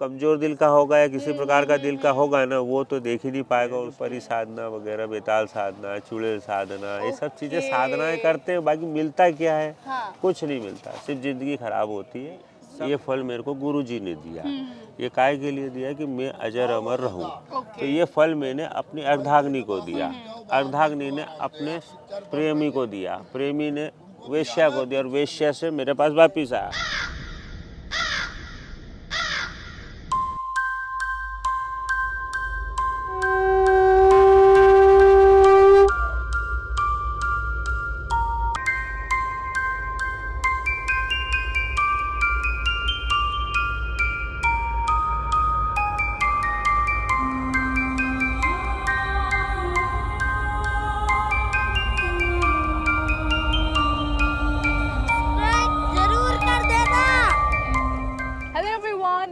कमजोर दिल का होगा या किसी प्रकार का दिल का होगा ना, वो तो देख ही नहीं पाएगा। और परी साधना वगैरह, बेताल साधना, चुड़ैल साधना, ये सब चीजें साधनाएं करते हैं, बाकी मिलता क्या है? कुछ नहीं मिलता, सिर्फ जिंदगी खराब होती है। ये फल मेरे को गुरु जी ने दिया। ये काय के लिए दिया कि मैं अजर अमर रहूं। तो ये फल मैंने अपनी अर्धांगिनी को दिया, अर्धांगिनी ने अपने प्रेमी को दिया, प्रेमी ने वेश्या को दिया, और वेश्या से मेरे पास वापिस आया।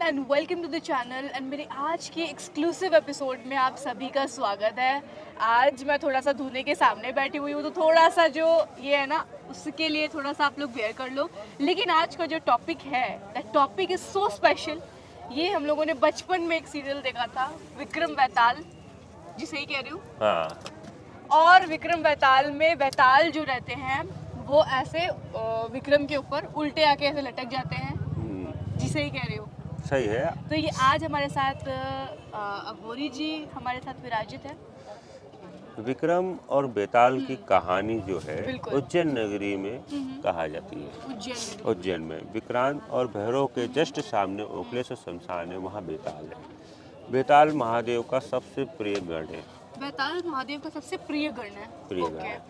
And welcome to the channel and मेरे आज के एक्सक्लूसिव एपिसोड में आप सभी का स्वागत है। आज मैं थोड़ा सा धुने के सामने बैठी हुई हूँ, तो थोड़ा सा जो ये है ना, उसके लिए थोड़ा सा आप लोग बेयर कर लो। लेकिन आज का जो टॉपिक है, that topic is so special. ये हम लोगों ने बचपन में एक सीरियल देखा था, विक्रम बेताल, जी सही कह रही हूँ? हाँ। और विक्रम बेताल में बेताल जो रहते हैं वो ऐसे विक्रम के ऊपर उल्टे आके ऐसे लटक जाते हैं, जी सही कह रही हूँ? सही है। तो ये आज हमारे साथ अघोरी जी हमारे साथ विराजित है। विक्रम और बेताल की कहानी जो है उज्जैन नगरी में कहा जाती है। उज्जैन में विक्रांत और भैरव के जस्ट सामने ओखलेश्वर शमशान है, वहाँ बेताल है। बेताल महादेव का सबसे प्रिय गण है। बेताल महादेव का सबसे प्रिय गण है। प्रिय गण है।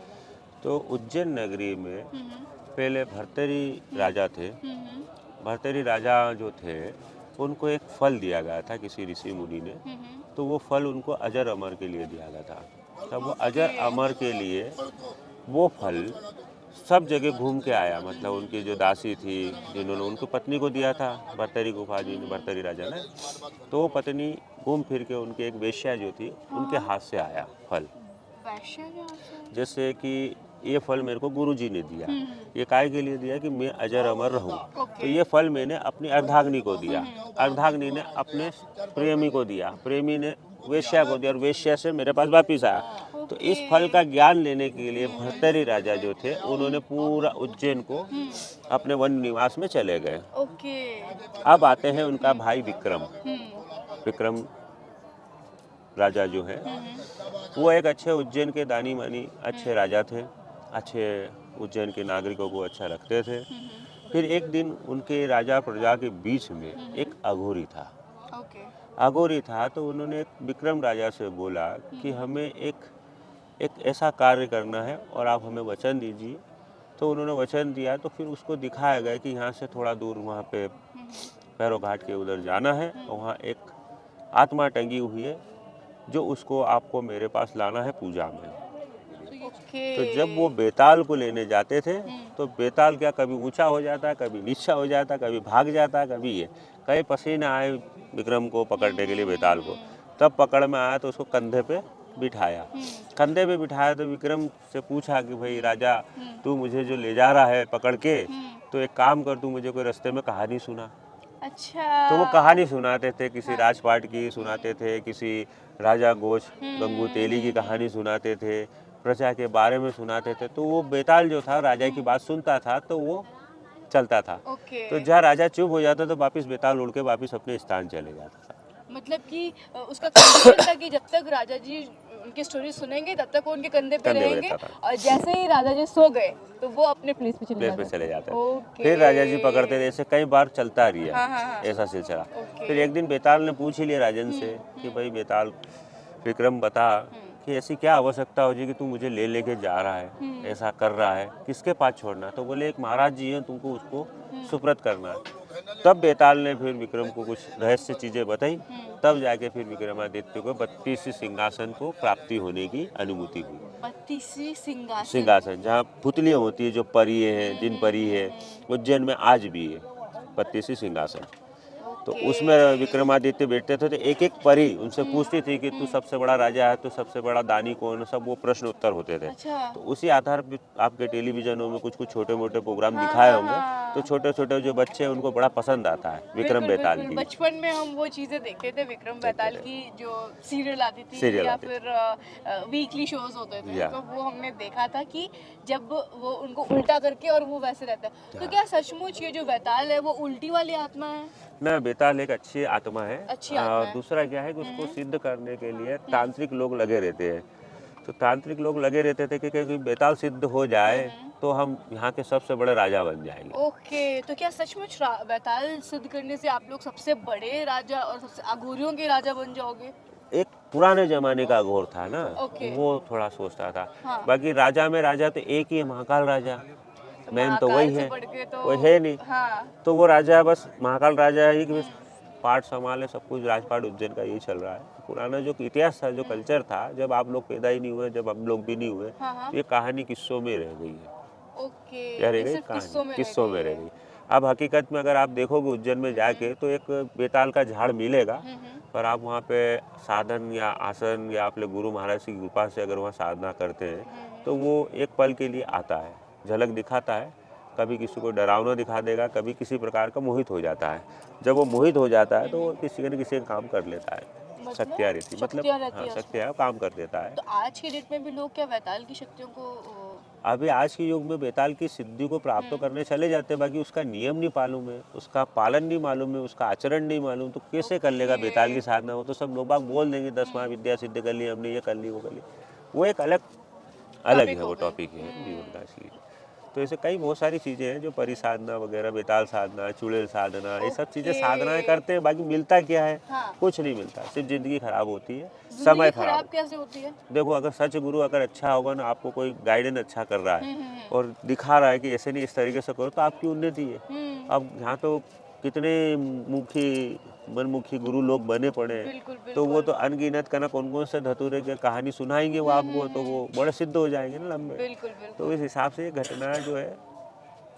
तो उज्जैन नगरी में पहले भर्तरी राजा थे। भर्तरी राजा जो थे उनको एक फल दिया गया था किसी ऋषि मुनि ने। तो वो फल उनको अजर अमर के लिए दिया गया था। तब वो अजर अमर के लिए वो फल सब जगह घूम के आया। मतलब उनकी जो दासी थी, जिन्होंने उनको पत्नी को दिया था, भर्तरी गुफा जी ने, भर्तरी राजा ने, तो वो पत्नी घूम फिर के उनकी एक वेश्या जो थी उनके हाथ से आया फल। जैसे कि ये फल मेरे को गुरु जी ने दिया। ये काय के लिए दिया कि मैं अजर अमर रहूं। तो ये फल मैंने अपनी अर्धांगिनी को दिया, अर्धांगिनी ने अपने प्रेमी को दिया, प्रेमी ने वेश्या को दिया, और वेश्या से मेरे पास वापिस आया। तो इस फल का ज्ञान लेने के लिए भर्तरी राजा जो थे उन्होंने पूरा उज्जैन को अपने वन निवास में चले गए। अब आते हैं उनका भाई विक्रम। विक्रम राजा जो है वो एक अच्छे उज्जैन के दानी मानी अच्छे राजा थे, अच्छे उज्जैन के नागरिकों को अच्छा रखते थे। फिर एक दिन उनके राजा प्रजा के बीच में एक अघोरी था। अघोरी था तो उन्होंने विक्रम राजा से बोला कि हमें एक ऐसा कार्य करना है और आप हमें वचन दीजिए। तो उन्होंने वचन दिया। तो फिर उसको दिखाया गया कि यहाँ से थोड़ा दूर वहाँ पे भैरव घाट के उधर जाना है, और वहाँ एक आत्मा टंगी हुई है जो उसको आपको मेरे पास लाना है पूजा में। तो जब वो बेताल को लेने जाते थे तो बेताल क्या कभी ऊंचा हो जाता, कभी नीचा हो जाता, कभी भाग जाता, कभी ये। कई पसीने आए विक्रम को पकड़ने के लिए बेताल को। तब पकड़ में आया तो उसको कंधे पे बिठाया। कंधे पे बिठाया तो विक्रम से पूछा कि भाई राजा, तू मुझे जो ले जा रहा है पकड़ के, तो एक काम कर, तू मुझे कोई रास्ते में कहानी सुना। अच्छा। तो वो कहानी सुनाते थे, किसी राजपाट की सुनाते थे, किसी राजा गोच गंगू तेली की कहानी सुनाते थे, प्रजा के बारे में सुनाते थे। तो वो बेताल जो था राजा की बात सुनता था तो वो चलता था। तो जहाँ राजा चुप हो जाता तो वापिस बेताल उड़ के वापिस अपने स्थान चले जाता था। मतलब कि उसका कंडीशन था कि जब तक राजा जी उनकी स्टोरी सुनेंगे तब तक वो उनके कंधे पे रहेंगे, और जैसे ही राजा जी सो गए तो वो अपने प्लेस पे चले जाते। फिर राजा जी पकड़ते थे। ऐसे कई बार चलता रहा। ऐसा सिलसिला। फिर एक दिन बेताल ने पूछ ही लिया राजन से कि भाई बेताल, विक्रम बता कि ऐसी क्या आवश्यकता हो जी कि तू मुझे ले लेके जा रहा है, ऐसा कर रहा है, किसके पास छोड़ना? तो बोले एक महाराज जी हैं, तुमको उसको सुप्रत करना है। तब बेताल ने फिर विक्रम को कुछ रहस्य चीजें बताई। तब जाके फिर विक्रमादित्य को 32 सिंहासन को प्राप्ति होने की अनुमति हुई। 32 सिंहासन, जहाँ पुतलियां होती है, जो परी है, जिन परी है, उज्जैन में आज भी है 32 सिंहासन। तो ओके। उसमें विक्रमादित्य बैठते थे तो एक एक परी उनसे पूछती थी कि तू सबसे बड़ा राजा है, तू सबसे बड़ा दानी कौन है, सब वो प्रश्न उत्तर होते थे। अच्छा। तो उसी आधार पर आपके टेलीविजनों में कुछ कुछ छोटे मोटे प्रोग्राम हाँ दिखाए हाँ होंगे, तो हाँ, छोटे छोटे जो बच्चे हैं उनको बड़ा पसंद आता है विक्रम बिल्कुल बेताल बिल्कुल। की। बचपन में हम वो चीज़ें देखते थे, विक्रम देखते बेताल थे, की जो सीरियल आती थी सीरियल या आते थे। फिर वीकली शोज होते थे, या तो वो हमने देखा था कि जब वो उनको उल्टा करके और वो वैसे रहता है। तो हाँ। क्या सचमुच ये जो बेताल है वो उल्टी वाली आत्मा है? ना, बेताल एक अच्छी आत्मा है। अच्छी आत्मा और है। दूसरा क्या है कि उसको सिद्ध करने के लिए तांत्रिक लोग लगे रहते हैं। तो तांत्रिक लोग लगे रहते थे कि बेताल सिद्ध हो जाए तो हम यहाँ के सबसे बड़े राजा बन जाएंगे। ओके, तो क्या सचमुच बेताल सिद्ध करने से आप लोग सबसे बड़े राजा और सबसे अघोरियों के राजा बन जाओगे? एक पुराने जमाने का घोर था ना, ओके। वो थोड़ा सोचता था। हाँ। बाकी राजा में राजा तो एक ही है, महाकाल राजा। तो मेन तो महाकाल वही से है, बढ़ के तो कोई है नहीं। हाँ। तो वो राजा बस महाकाल राजा है कि बस पाठ संभाले, सब कुछ राजपाट उज्जैन का यही चल रहा है। पुराना जो इतिहास था, जो कल्चर था, जब आप लोग पैदा ही नहीं हुए, जब हम लोग भी नहीं हुए, हाँ हाँ। तो ये कहानी किस्सों में रह गई है। ओके, क्या रह ये गई सिर्फ कहानी, किस्सों में रह किस्सों गई में रह है। गई। अब हकीकत में अगर आप देखोगे उज्जैन में जाके तो एक बेताल का झाड़ मिलेगा, पर आप वहाँ पे साधन या आसन या अपने गुरु महाराज की कृपा से अगर वहाँ साधना करते हैं तो वो एक पल के लिए आता है, झलक दिखाता है, कभी किसी को डरावना दिखा देगा, कभी किसी प्रकार का मोहित हो जाता है। जब वो मोहित हो जाता है तो वो किसी न किसी का काम कर लेता है। शक्तियाँ रहती, मतलब शक्तियाँ रहती हाँ, है उसमें। शक्तियाँ काम कर देता है। तो आज के डेट में भी लोग क्या बेताल की शक्तियों को अभी आज के युग में बेताल की सिद्धि को प्राप्त तो करने चले जाते हैं, बाकी उसका नियम नहीं मालूम है, उसका पालन नहीं मालूम है, उसका आचरण नहीं मालूम, तो कैसे कर लेगा बेताल की साधना? हो तो सब लोग बाग बोल देंगे 10वां विद्या सिद्ध कर ली हमने, ये कर ली वो कर ली। वो एक अलग अलग टॉपिक है, हो वो गई? टॉपिक है जीवन का असली। तो ऐसे कई बहुत सारी चीज़ें हैं जो परिसाधना वगैरह, बेताल साधना, चुड़ैल साधना, ये सब चीज़ें साधनाएं करते हैं, बाकी मिलता क्या है? हाँ। कुछ नहीं मिलता, सिर्फ ज़िंदगी खराब होती है, जिंदगी समय खराब। खराब कैसे होती है? देखो, अगर सच गुरु अगर अच्छा होगा ना, आपको कोई गाइडेंस अच्छा कर रहा है और दिखा रहा है कि ऐसे नहीं इस तरीके से करो, तो आपकी उन्नति है। अब यहाँ तो कितने मुखी मनमुखी गुरु लोग बने पड़े हैं, बिल्कुल तो वो बिल्कुल। तो अनगिनत का ना कौन कौन से धतूरे की कहानी सुनाएंगे वो आपको, तो वो बड़े सिद्ध हो जाएंगे ना लंबे। बिल्कुल तो बिल्कुल। इस हिसाब से ये घटना जो है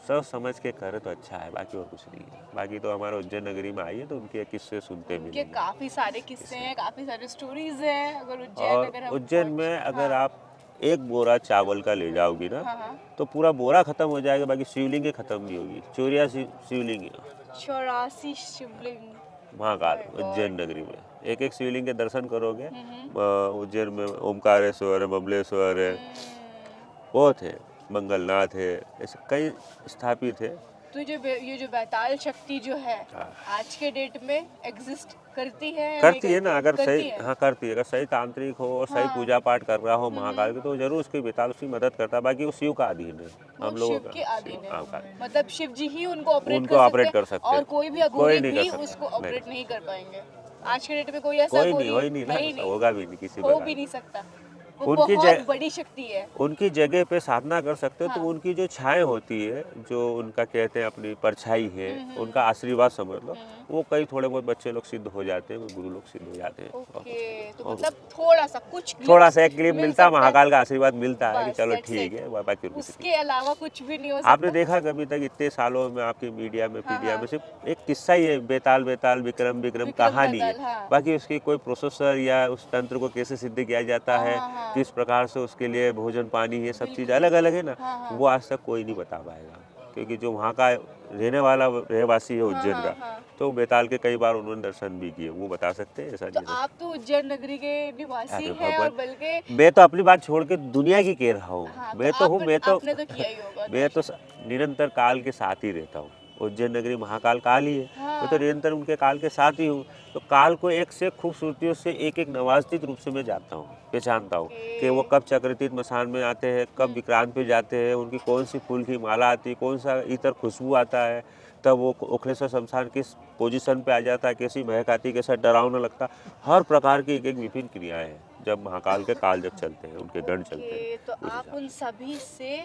सब समझ के करे तो अच्छा है, बाकी और कुछ नहीं है। बाकी तो हमारे उज्जैन नगरी में आइए तो उनके किस्से सुनते उनके मिलेंगे। काफी सारे किस्से हैं, काफी सारे स्टोरीज हैं। अगर उज्जैन और अगर हम उज्जैन पहुंच में अगर हाँ आप एक बोरा चावल का ले जाओगी ना, हाँ हाँ। तो पूरा बोरा खत्म हो जाएगा, बाकी शिवलिंग खत्म नहीं होगी। 84 शिवलिंग है 84 शिवलिंग। Mahakal My Ujjain God। नगरी में। एक एक शिवलिंग के दर्शन करोगे। उज्जैन में ओमकारेश्वर है, बबलेश्वर है, बहुत है, मंगलनाथ है, ऐसे कई स्थापित है। तो ये जो बेताल शक्ति जो है हाँ। आज के डेट में एग्जिस्ट करती है या नहीं करती है ना, अगर करती सही, है? हाँ करती है, अगर सही तांत्रिक हो और सही हाँ। पूजा पाठ कर रहा हो महाकाल की, तो जरूर उसकी बेताल उसकी मदद करता है। बाकी वो शिव का अधीन है, वो हम लोगों शिव के का अधीन है, हाँ का। मतलब शिव जी ही उनको ऑपरेट उनको कर ऑपरेट सकते कर हैं सकते और हैं, कोई भी कोई अघोरी नहीं भी कर सकता, उसको नहीं ऑपरेट कर नहीं कर पाएंगे। आज के डेट में कोई ऐसा कोई नहीं, अघोरी हो ही नहीं ना, है ही ऐसा नहीं, होगा भी नहीं किसी हो प्रकार। भी नहीं सकता। वो उनकी बहुत बड़ी शक्ति है। उनकी जगह पे साधना कर सकते हो तो हाँ। उनकी जो छाया होती है, जो उनका कहते हैं अपनी परछाई है, उनका आशीर्वाद समझ लो, वो कई थोड़े बहुत बच्चे लोग सिद्ध हो जाते हैं, वो गुरु लोग सिद्ध हो जाते हैं। ओके, तो और मतलब थोड़ा सा कुछ थोड़ा glimpse सा एक क्लिप मिल मिलता है, सकता महाकाल का आशीर्वाद मिलता है कि बस चलो that's ठीक it। है, बाकी और कुछ नहीं। उसके अलावा कुछ भी नहीं हो आपने सकता। देखा कभी तक इतने सालों में आपकी मीडिया में हाँ पीडिया हाँ। में सिर्फ एक किस्सा ही है, बेताल बेताल विक्रम विक्रम विक्रम कहानी है। बेताल, हाँ। बाकी उसकी कोई प्रोसेसर या उस तंत्र को कैसे सिद्ध किया जाता हाँ है, हाँ हाँ। किस प्रकार से उसके लिए भोजन पानी, ये सब बिल्कुल चीज़ अलग अलग है बिल्कुल। ना, हाँ हाँ। वो आज तक कोई नहीं बता पाएगा, क्योंकि जो वहाँ का रहने वाला रहवासी है हाँ उज्जैन हाँ का, हाँ। तो बेताल के कई बार उन्होंने दर्शन भी किए, वो बता सकते हैं, ऐसा तो नहीं है। आप तो उज्जैन नगरी के निवासी अरे हैं और भगवान, बल्कि मैं तो अपनी बात छोड़ के दुनिया की कह रहा हूँ। हाँ, तो मैं तो हूँ, आपने तो किया ही होगा मैं तो दर्शन। निरंतर काल के साथ ही रहता हूँ। उज्जैन नगरी महाकाल काल ही है, मैं तो हाँ। निरंतर उनके काल के साथ ही हूँ। तो काल को एक से खूबसूरतियों से एक एक नवाजित रूप से मैं जानता हूँ, पहचानता हूँ कि वो कब चक्रित मसान में आते हैं, कब विक्रांत पे जाते हैं, उनकी कौन सी फूल की माला आती है, कौन सा इतर खुशबू आता है, तब वो ओखलेश्वर शमशान किस पोजीशन पे आ जाता है, कैसी महक आती है, कैसा डरावना लगता है। हर प्रकार की एक एक विभिन्न क्रियाएं हैं जब महाकाल के काल जब चलते हैं, उनके गण चलते हैं। ओके, तो उस आप हिसाब उन सभी से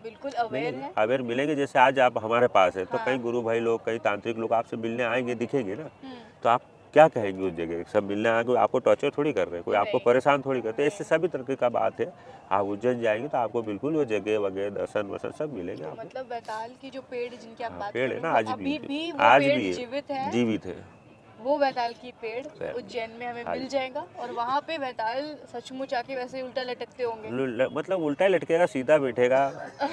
बिल्कुल अवेयर मिलेंगे, हैं। अवेयर मिलेंगे। जैसे आज आप हमारे पास है तो हाँ। कई गुरु भाई लोग, कई तांत्रिक लोग आपसे मिलने आएंगे, दिखेंगे ना, हम्म। तो आप क्या कहेंगे उस जगह? सब मिलने आए, कोई आपको टॉर्चर थोड़ी कर रहे हैं, कोई आपको नहीं। परेशान थोड़ी करते हैं, इससे सभी तरीके का बात है। आप उज्जैन जाएंगे तो आपको बिल्कुल वो जगह वगैरह दर्शन वर्शन सब मिलेंगे तो आपको। मतलब बेताल की जो पेड़ जिनकी आप हाँ, बात पेड़ कर है रहे ना, हो वो आज अभी भी भी वो आज पेड़ भी जीवित है। जीवित है। वो वैताल की पेड़ उज्जैन में हमें हाँ मिल जी। जाएगा और वहाँ पे वैताल सचमुच आके वैसे उल्टा लटकते होंगे। मतलब उल्टा लटकेगा, सीधा बैठेगा,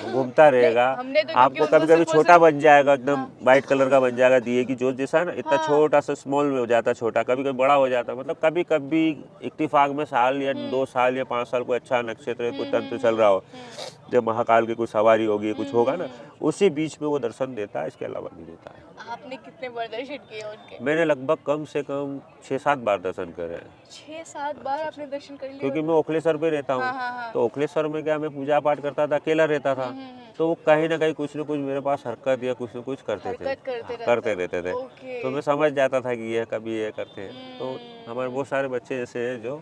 घूमता नहीं, रहेगा। हमने तो क्योंकि आपको उनको कभी कभी सिर्फ और छोटा सिर्फ बन जाएगा, एकदम हाँ वाइट कलर का बन जाएगा, दिए की जोत जैसा ना, इतना हाँ छोटा सा स्मॉल में हो जाता है, छोटा कभी कभी बड़ा हो जाता है। मतलब कभी कभी इत्तेफाक में साल या 2 साल या 5 साल कोई अच्छा नक्षत्र कोई तंत्र चल रहा हो, जब महाकाल की कोई सवारी होगी, कुछ होगा ना, उसी बीच में वो दर्शन देता है, इसके अलावा नहीं देता है। आपने कितने बार दर्शन किए उनके? मैंने लगभग कम से कम 6-7 बार दर्शन करे हैं। 6-7 बार आपने दर्शन कर लिए क्योंकि मैं उनके? ओखलेश्वर पे रहता हूँ, हाँ हाँ हाँ। तो ओखलेश्वर में क्या, मैं पूजा पाठ करता था, अकेला रहता था, तो वो कहीं ना कहीं कुछ न कुछ मेरे पास हरकत या कुछ न कुछ करते थे। हरकत करते हाँ, रहते करते रहते थे। ओके। तो मैं समझ जाता था कि ये कभी ये करते हैं। तो हमारे बहुत सारे बच्चे ऐसे हैं जो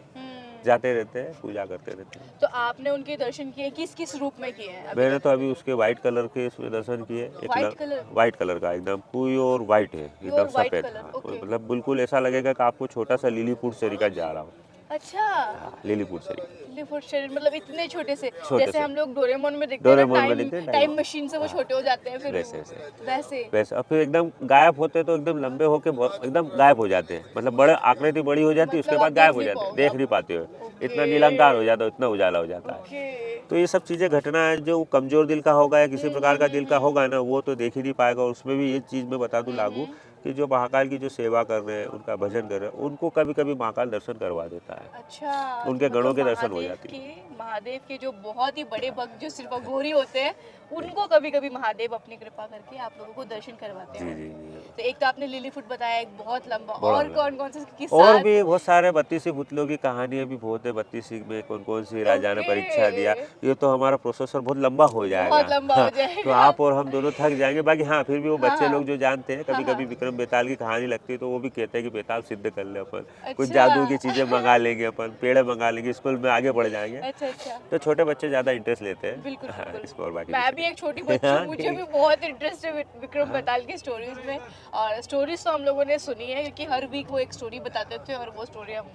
जाते रहते हैं, पूजा करते रहते हैं। तो आपने उनके दर्शन किए किस किस रूप में किए हैं अभी मैंने तक? तो अभी उसके वाइट कलर के इसमें दर्शन किए। White colour? वाइट कलर का एकदम प्योर वाइट है, एकदम प्योर व्हाइट सफ़ेद। कलर, हाँ, ओके। मतलब बिल्कुल ऐसा लगेगा कि आपको छोटा सा लिलीपुट से रिका जा रहा हो। अच्छा, हाँ, लिलीपुट से लिलीपुट शरीर मतलब इतने छोटे से, छोटे जैसे से हम लोग डोरेमोन में देखते हैं ना, डोरेमोन में टाइम दिखते हैं टाइम मशीन से वो हाँ, छोटे हो जाते हैं फिर वैसे वो वैसे वैसे। वैसे और फिर एकदम गायब होते तो एकदम लंबे होके एकदम गायब हो जाते हैं। मतलब बड़े आकृति बड़ी हो जाती है, उसके मतलब आप बाद गायब देख हो नहीं जाते हैं, पाओगे देख आप। नहीं पाते हो। इतना नीलंकार हो ओके जाता है, इतना उजाला हो जाता है। ओके। तो ये सब चीज़ें घटना है, जो कमज़ोर दिल का होगा या किसी प्रकार का दिल का होगा ना, वो तो देख ही नहीं पाएगा। और उसमें भी ये चीज़ मैं बता दूं लागू, कि जो महाकाल की जो सेवा कर रहे हैं, उनका भजन कर रहे हैं, उनको कभी कभी महाकाल दर्शन करवा देता है, अच्छा, उनके तो गणों मतलब के दर्शन हो जाती है। महादेव के जो बहुत ही बड़े भक्त जो सिर्फ अघोरी होते हैं, उनको कभी कभी महादेव अपनी कृपा करके आप लोगों को दर्शन करवाते जी हैं जी उनके। जी, तो एक तो आपने लिलीफुट बताया, एक बहुत लंबा, बड़ा और लगा। कौन कौन से के और साथ? भी बहुत सारे 32 पुतलों की कहानियां भी बहुत है। 32 में कौन कौन सी राजा ने ओके परीक्षा दिया, ये तो हमारा प्रोसेसर बहुत लंबा हो जाएगा। बहुत लंबा हो हाँ, तो जाएगा। आप और हम दोनों थक जाएंगे। बाकी हाँ, फिर भी वो हाँ बच्चे हाँ लोग जो जानते हैं, हाँ कभी कभी हाँ। विक्रम बेताल की कहानी लगती है तो वो भी कहते हैं कि बेताल सिद्ध कर ले अपन, कुछ अच्छा जादू की चीज़ें मंगा लेंगे, अपन पेड़े मंगा लेंगे, स्कूल में आगे बढ़ जाएंगे। अच्छा अच्छा। तो छोटे बच्चे ज़्यादा इंटरेस्ट लेते बिल्कुल हैं। हाँ, बिल्कुल। इसको और बाकी मैं कुछ भी एक छोटी नहीं। बच्ची हूँ, हाँ, मुझे ठीक। भी बहुत इंटरेस्ट है विक्रम हाँ, बेताल की स्टोरीज में। और स्टोरीज तो हम लोगों ने सुनी है, क्योंकि हर वीक वो एक स्टोरी बताते थे और वो स्टोरी हम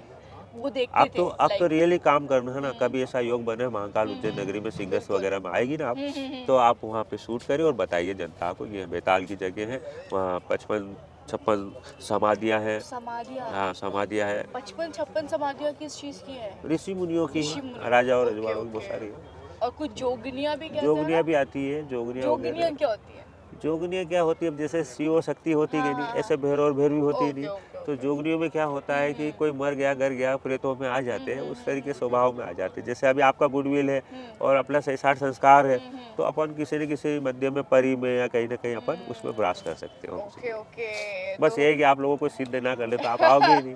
वो देखते थे अब तो लाइक। रियली काम करना है ना, कभी ऐसा योग बने महाकाल उज्जैन नगरी में, सिंगर्स बिल्कुल। वगैरह में आएगी ना आप, हम्म। तो आप वहाँ पे शूट करिए और बताइए जनता को ये बेताल की जगह है। वहाँ 55-56 समाधियाँ हैं। समाधियाँ? हाँ, समाधियाँ है, 55-56 समाधियाँ किस चीज़ की है? ऋषि मुनियों की ऋषि है, मुनियों की, राजा और ओके रजवाड़ों की बहुत ओके। सारी है। और कुछ जोगनियाँ भी कहते हैं जोगनियाँ ना? भी आती है, जोगनियाँ जोगनियाँ वगैरह। क्या होती है? जोगनियाँ क्या होती है, अब जैसे शिव शक्ति होती हाँ है नहीं, हाँ हाँ। ऐसे भैरव और भैरवी होती ही ओके नहीं। ओके तो ओके। जोगनियों में क्या होता है कि कोई मर गया, गर गया, प्रेतों में आ जाते हैं, उस तरीके स्वभाव में आ जाते हैं। जैसे अभी आपका गुडविल है और अपना 6-60 संस्कार है, तो अपन किसी न किसी मध्य में, परी में या कहीं ना कहीं अपन उसमें प्रयास कर सकते हो ओके हमसे। ओके। बस तो ये है कि आप लोगों को सिद्ध ना कर ले तो आप आओगे ही नहीं।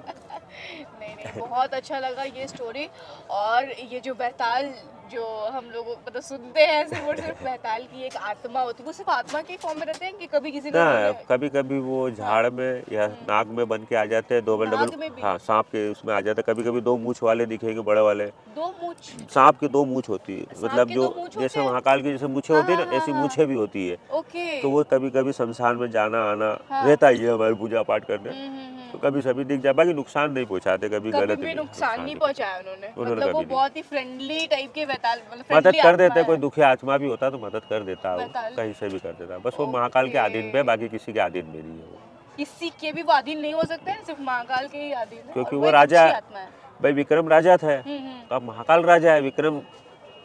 नहीं नहीं, बहुत अच्छा लगा ये स्टोरी। और ये जो बैताल जो हम लोग मतलब सुनते हैं, सिर्फ और सिर्फ बैताल की एक आत्मा होती है, वो सिर्फ आत्मा के फॉर्म में रहते हैं कि कभी किसी ने ना, उन्होंने? कभी कभी वो हाँ। झाड़ में या नाक में बन के आ जाते हैं, डबल डबल। नाग में भी? हाँ, सांप के उसमें आ जाते हैं। कभी कभी 2 मूंछ वाले दिखेंगे, बड़े वाले। दो मूंछ? सांप की 2 मूंछ होती है, सांप मतलब के जो दो मूंछ होते जैसे हैं? महाकाल की जैसे मूछें हाँ होती है हाँ ना, हाँ ऐसी हाँ। मूछें भी होती है। ओके। तो वो कभी कभी शमशान में जाना आना हाँ। रहता ही है हमारी पूजा पाठ करने। तो हम्म। कभी सभी दिख जाए, बाकी नुकसान नहीं पहुंचाते, कभी कभी गलत भी नहीं, नुकसान नहीं पहुंचाया उन्होंने, उन्होंने मतलब वो कभी नहीं। बहुत ही फ्रेंडली टाइप के बैताल, मतलब मदद फ्रेंडली कर आत्मा देते, कोई है दुखी आत्मा भी होता तो मदद कर देता, वो बैताल। कहीं से भी कर देता। बस वो महाकाल के अधीन पे है, ओके। बाकी किसी के अधीन में नहीं है वो। किसी के भी वो अधीन नहीं हो सकते हैं, सिर्फ महाकाल के ही अधीन है, और क्योंकि वो वो एक राजा, अच्छी आत्मा है। भाई विक्रम राजा था, तो अब महाकाल राजा है। विक्रम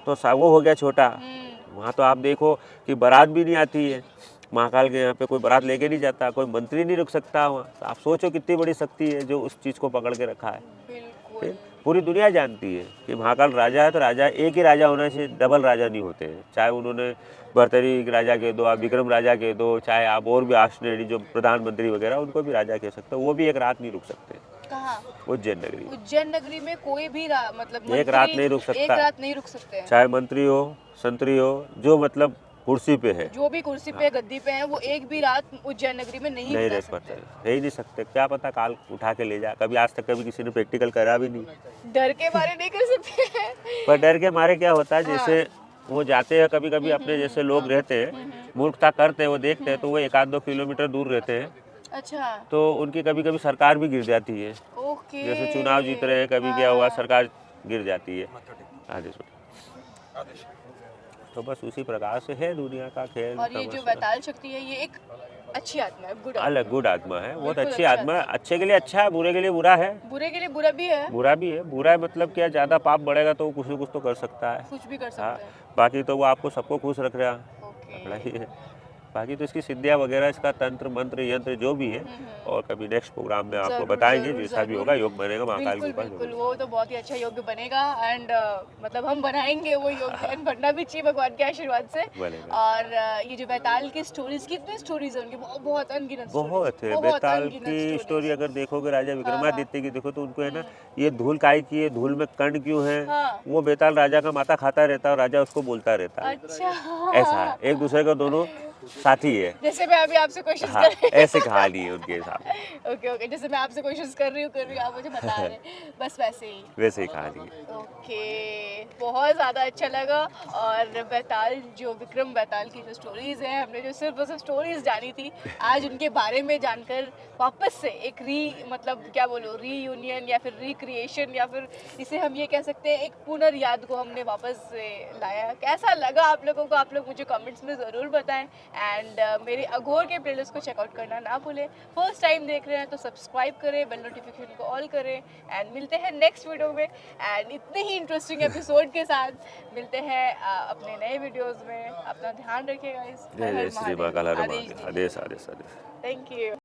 तो वो हो गया छोटा। हम्म। वहाँ तो आप देखो कि बारात भी नहीं आती है महाकाल के यहाँ पे, कोई बारात लेके नहीं जाता, कोई मंत्री नहीं रुक सकता वहाँ। तो आप सोचो कितनी बड़ी शक्ति है जो उस चीज़ को पकड़ के रखा है। बिल्कुल। फिर पूरी दुनिया जानती है कि महाकाल राजा है, तो राजा एक ही राजा होना चाहिए, डबल राजा नहीं होते हैं। चाहे उन्होंने भर्तरी राजा कह दो, आप विक्रम राजा कह दो, चाहे आप और भी आश्रय जो प्रधानमंत्री वगैरह, उनको भी राजा कह सकते हो, वो भी एक रात नहीं रुक सकते कहाँ? उज्जैन नगरी में। उज्जैन नगरी में कोई भी मतलब एक रात मंत्री नहीं रुक एक सकता, रात नहीं रुक सकते हैं? चाहे मंत्री हो, संतरी हो, जो मतलब कुर्सी पे है, जो भी कुर्सी पे गद्दी पे हैं, वो एक भी रात उज्जैन नगरी में नहीं नहीं बिता रह सकते। पाते, रह ही नहीं सकते। क्या पता काल उठा के ले जाए। कभी आज तक कभी किसी ने प्रैक्टिकल करा भी नहीं। डर के मारे नहीं कर सकते हैं। पर डर के मारे क्या होता है, हाँ। जैसे वो जाते हैं कभी कभी, अपने जैसे लोग रहते हैं, मूर्खता करते हैं, वो देखते हैं, तो वो 1-2 किलोमीटर दूर रहते हैं, अच्छा। तो उनकी कभी कभी सरकार भी गिर जाती है। ओके। जैसे चुनाव जीत रहे हैं, कभी क्या हुआ, सरकार गिर जाती है आदेश में। तो बस उसी प्रकार से है दुनिया का खेल और ये जो तमाशा। वैताल शक्ति है, ये एक अच्छी आत्मा है, गुड अलग गुड आत्मा है, बहुत बिल्कुल अच्छी अच्छा आत्मा है। अच्छे के लिए अच्छा है, बुरे के लिए बुरा है। बुरे के लिए बुरा भी है, बुरा भी है, बुरा है मतलब क्या, ज़्यादा पाप बढ़ेगा तो वो कुछ न कुछ तो कर सकता है। कुछ भी कर हाँ, सकते हैं। बाकी तो वो आपको सबको खुश रख रहा ओके। अपना ही है। बाकी तो इसकी सिद्धियाँ वगैरह, इसका तंत्र मंत्र यंत्र जो भी है, और कभी नेक्स्ट प्रोग्राम में आपको ज़रूर, बताएंगे, ज़रूर, जैसा भी ज़रूर। होगा योग बनेगा महाकाल की बिल्कुल, कृपा बिल्कुल, जरूर। वो तो बहुत ही अच्छा योग बनेगा एंड मतलब हम बनाएँगे वो योग एंड बनना भी चाहिए भगवान के आशीर्वाद से। बनेगा। और ये जो बैताल की स्टोरीज़, कितनी स्टोरीज़ हैं उनकी, बहुत अनगिनत स्टोरीज़, बहुत है बहुत बेताल अनगिनत की स्टोरी, स्टोरीज़। अगर देखोगे राजा हाँ, हाँ। विक्रमादित्य की देखो तो उनको है ना, हुँ, ये धूल काय की है, धूल में कण क्यों है, हाँ। वो बेताल राजा का माथा खाता रहता है और राजा उसको बोलता रहता है। अच्छा। ऐसा है, एक दूसरे का दोनों साथी है। जैसे मैं अभी आपसे क्वेश्चंस हाँ, कर रही ऐसे कहानी है उनके हिसाब ओके, ओके, जैसे मैं आपसे क्वेश्चंस कर रही हूँ, आप मुझे बता रहे हैं, बस वैसे ही। वैसे ही कहानी है। ओके, बहुत ज़्यादा अच्छा लगा। और बैताल, जो विक्रम बैताल की जो स्टोरीज़ हैं, हमने जो सिर्फ और सिर्फ स्टोरीज़ जानी थी, आज उनके बारे में जानकर वापस से एक मतलब क्या बोलूँ, रीयूनियन या फिर रिक्रिएशन, या फिर इसे हम ये कह सकते हैं एक पुनर्याद को हमने वापस से लाया। कैसा लगा आप लोगों को, आप लोग मुझे कमेंट्स में ज़रूर बताएं। एंड मेरे अघोर के प्लेलिस्ट को चेकआउट करना ना भूलें। फर्स्ट टाइम देख रहे हैं तो सब्सक्राइब करें, बेल नोटिफिकेशन को ऑल करें, एंड मिलते हैं नेक्स्ट वीडियो में एंड इतने ही इंटरेस्टिंग एपिसोड के साथ। मिलते हैं अपने नए वीडियोस में। अपना ध्यान रखिएगा। जय जय श्री महाकाल, हर आदेश महादेव, दीजिए। आदेश आदेश आदेश। Thank you.